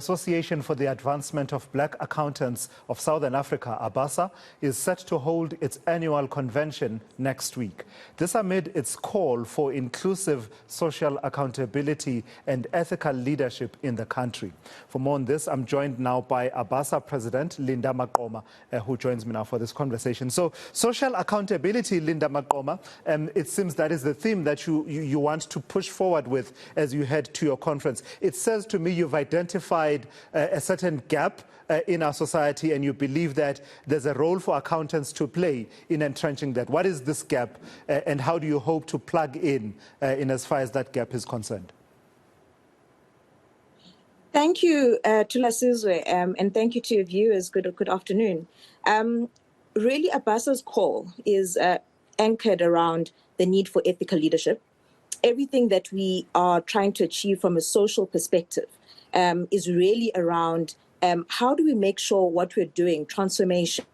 Association for the Advancement of Black Accountants of Southern Africa, Abasa, is set to hold its annual convention next week. This amid its call for inclusive social accountability and ethical leadership in the country. For more on this, I'm joined now by Abasa President Linda Maqoma, who joins me now for this conversation. So, social accountability, Linda Maqoma, it seems that is the theme that you want to push forward with as you head to your conference. It says to me you've identified a certain gap in our society, and you believe that there's a role for accountants to play in entrenching that. What is this gap, and how do you hope to plug in as far as that gap is concerned? Thank you, Tula Sizwe, and thank you to your viewers. Good afternoon. Really, Abasa's call is anchored around the need for ethical leadership. Everything that we are trying to achieve from a social perspective is really around how do we make sure what we're doing, transformation,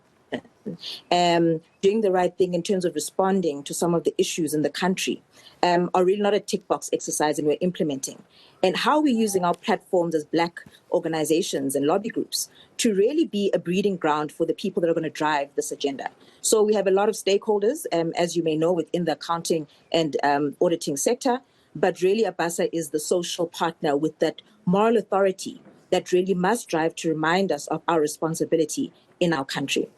doing the right thing in terms of responding to some of the issues in the country, are really not a tick box exercise, and we're implementing. And how we're using our platforms as Black organizations and lobby groups to really be a breeding ground for the people that are going to drive this agenda. So we have a lot of stakeholders, as you may know, within the accounting and auditing sector. But really, Abasa is the social partner with that moral authority that really must drive to remind us of our responsibility in our country.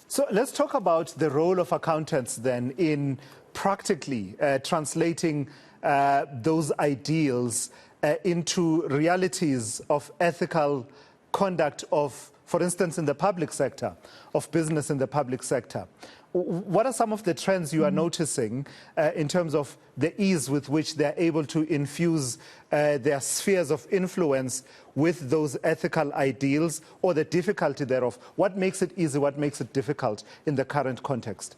So let's talk about the role of accountants then in practically translating those ideals into realities of ethical conduct of, for instance, in the public sector, of business in the public sector. What are some of the trends you are noticing in terms of the ease with which they're able to infuse their spheres of influence with those ethical ideals, or the difficulty thereof? What makes it easy? What makes it difficult in the current context?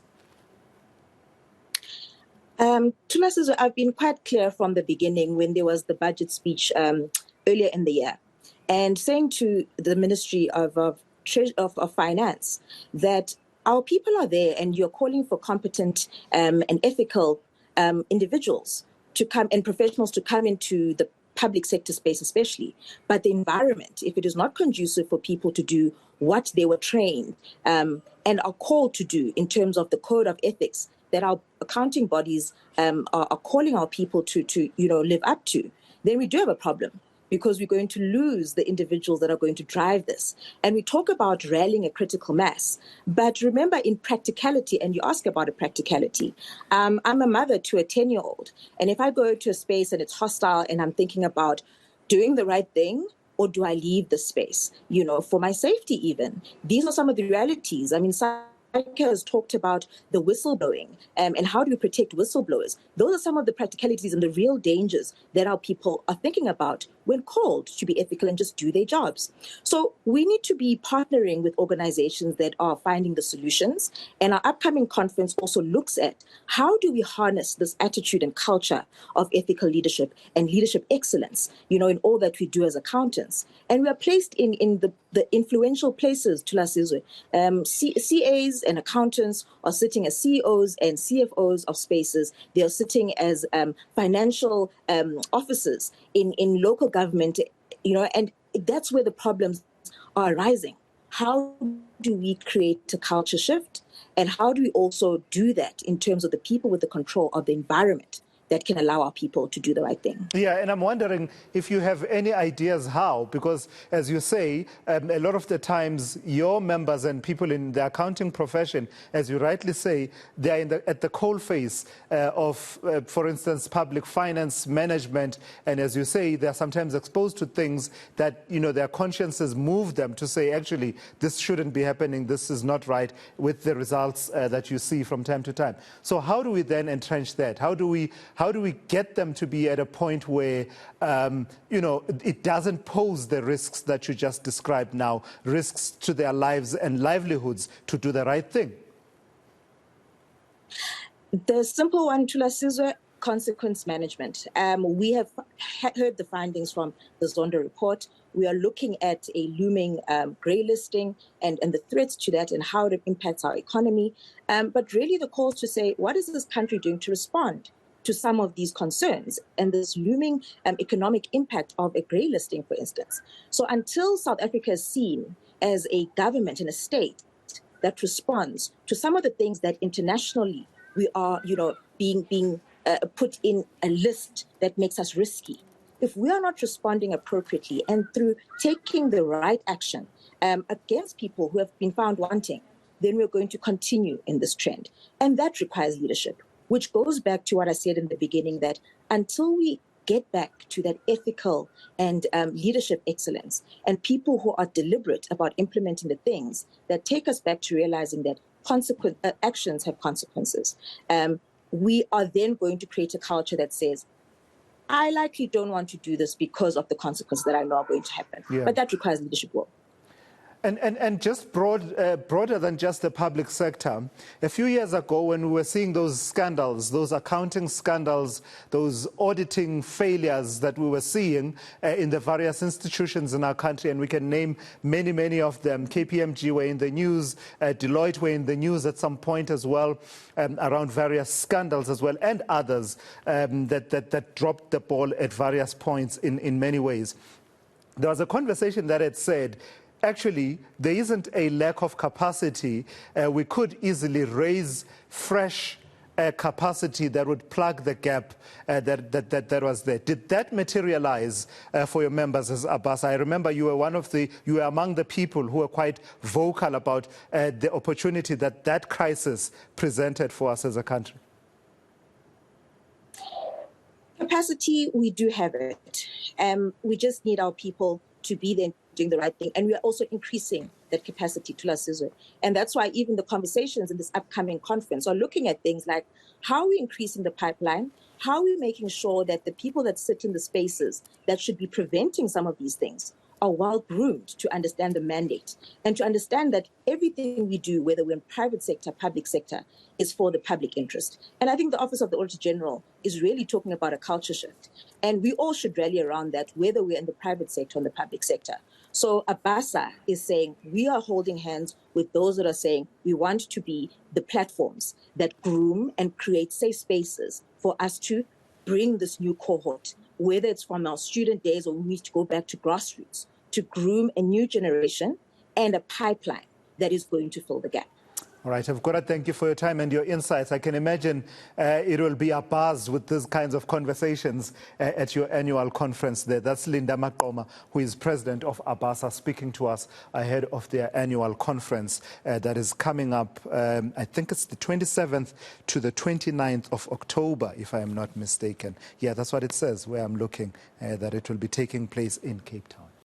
Tula Sizwe, I've been quite clear from the beginning when there was the budget speech earlier in the year, and saying to the Ministry of Finance that our people are there, and you're calling for competent and ethical individuals to come, and professionals to come into the public sector space especially. But the environment, if it is not conducive for people to do what they were trained and are called to do in terms of the code of ethics that our accounting bodies are calling our people to live up to, then we do have a problem, because we're going to lose the individuals that are going to drive this. And we talk about rallying a critical mass. But remember, in practicality, and you ask about a practicality, I'm a mother to a 10-year-old. And if I go to a space and it's hostile and I'm thinking about doing the right thing, or do I leave the space, for my safety even? These are some of the realities. I mean, has talked about the whistleblowing and how do we protect whistleblowers. Those are some of the practicalities and the real dangers that our people are thinking about when called to be ethical and just do their jobs. So we need to be partnering with organizations that are finding the solutions. And our upcoming conference also looks at how do we harness this attitude and culture of ethical leadership and leadership excellence, in all that we do as accountants. And we are placed in the influential places, Tula Sizwe. CAs and accountants are sitting as CEOs and CFOs of spaces. They are sitting as financial officers in local government, and that's where the problems are arising. How do we create a culture shift? And how do we also do that in terms of the people with the control of the environment that can allow our people to do the right thing? Yeah, and I'm wondering if you have any ideas how, because as you say, a lot of the times your members and people in the accounting profession, as you rightly say, they're at the coalface of, for instance, public finance management. And as you say, they're sometimes exposed to things that, their consciences move them to say, actually, this shouldn't be happening, this is not right, with the results that you see from time to time. So how do we then entrench that? How do we get them to be at a point where, it doesn't pose the risks that you just described now, risks to their lives and livelihoods, to do the right thing? The simple one, Tula Sizwe, consequence management. We have heard the findings from the Zondo report. We are looking at a looming grey listing and the threats to that and how it impacts our economy. But really the calls to say, what is this country doing to respond to some of these concerns and this looming economic impact of a grey listing, for instance. So until South Africa is seen as a government and a state that responds to some of the things that internationally we are, being put in a list that makes us risky, if we are not responding appropriately and through taking the right action against people who have been found wanting, then we're going to continue in this trend. And that requires leadership, which goes back to what I said in the beginning, that until we get back to that ethical and leadership excellence and people who are deliberate about implementing the things that take us back to realizing that actions have consequences, we are then going to create a culture that says, I likely don't want to do this because of the consequences that I know are going to happen. Yeah. But that requires leadership work. And just broader than just the public sector, a few years ago when we were seeing those scandals, those accounting scandals, those auditing failures that we were seeing in the various institutions in our country, and we can name many, many of them. KPMG were in the news, Deloitte were in the news at some point as well, around various scandals as well, and others that dropped the ball at various points in many ways. There was a conversation that had said, actually, there isn't a lack of capacity. We could easily raise fresh capacity that would plug the gap that was there. Did that materialize for your members as Abasa? I remember you were among the people who were quite vocal about the opportunity that crisis presented for us as a country. Capacity, we do have it. We just need our people to be there doing the right thing. And we are also increasing that capacity to Lasizwe. And that's why even the conversations in this upcoming conference are looking at things like, how are we increasing the pipeline? How are we making sure that the people that sit in the spaces that should be preventing some of these things are well groomed to understand the mandate and to understand that everything we do, whether we're in private sector, public sector, is for the public interest. And I think the Office of the Auditor General is really talking about a culture shift. And we all should rally around that, whether we're in the private sector or in the public sector. So Abasa is saying we are holding hands with those that are saying we want to be the platforms that groom and create safe spaces for us to bring this new cohort, whether it's from our student days or we need to go back to grassroots, to groom a new generation and a pipeline that is going to fill the gap. All right, I've got to thank you for your time and your insights. I can imagine it will be a buzz with these kinds of conversations at your annual conference there. That's Linda Maqoma, who is president of Abasa, speaking to us ahead of their annual conference that is coming up, I think it's the 27th to the 29th of October, if I am not mistaken. Yeah, that's what it says where I'm looking, that it will be taking place in Cape Town.